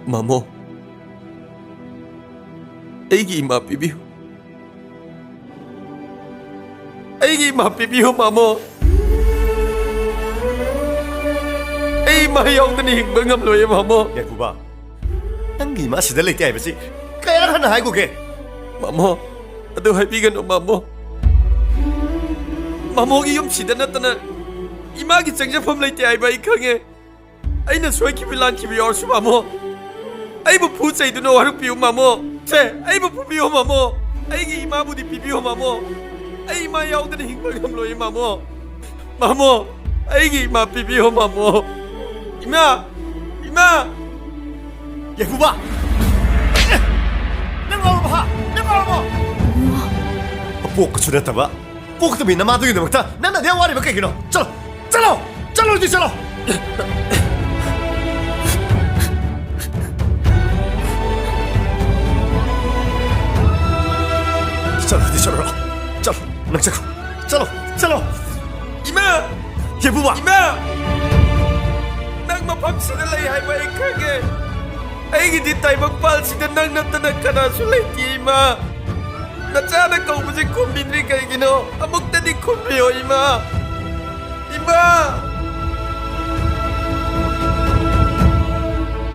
마모, ꯑꯩꯒꯤ ꯏꯃꯥ ꯄꯤꯕꯤꯌꯨ. ꯑꯩꯒꯤ ꯏꯃꯥ ꯄꯤꯕꯤꯌꯨ 마모. ꯑꯩ ꯏꯃꯥ ꯌꯥꯎꯗꯅ ꯍꯤꯡꯕ ꯉꯝꯂꯣꯏ 마모. ꯌꯥꯏꯐꯨꯕ, ꯅꯪꯒꯤ ꯏꯃꯥ ꯁꯤꯗ ꯂꯩꯇꯦ ꯍꯥꯏꯕꯁꯤ ꯀꯌꯥꯔꯛ ꯍꯟꯅ ꯍꯥꯏꯈꯣꯒꯦ? 마모, ꯑꯗꯨ ꯍꯥꯏꯕꯤꯒꯅꯨ 마모. 마모ꯒꯤ ꯌꯨꯝ ꯁꯤꯗ ꯅꯠꯇꯅ 이마기 쟁제품 레이티 아이바 이강에 아이는 소이키비 란키비 얼수 마모 아이부 부자이드노 하루비우 마모 제 아이부 부비오 마모 아이기 이마부디 비비오 마모 아이 이마 야우드는 힝벌감로이 마모 마모 아이기 이마 비비오 마모 이마 야구바! 낭가오르바! 낭가오르바! 뽀크출했다봐. 뽀크도 민나 마두기 넘었다. 난나 내 와리 몇 개기노. चलो जी चलो. चलो नक्सको चलो 이마 예부바 이마 낭마 밤시들 레이 하이바 이강에 아이기 디타이 먹발시들 낭났다나 카나수 레이티 이마 나 짜나 까우부지 콤비드리 가이기노 아목다디 콤비요 이마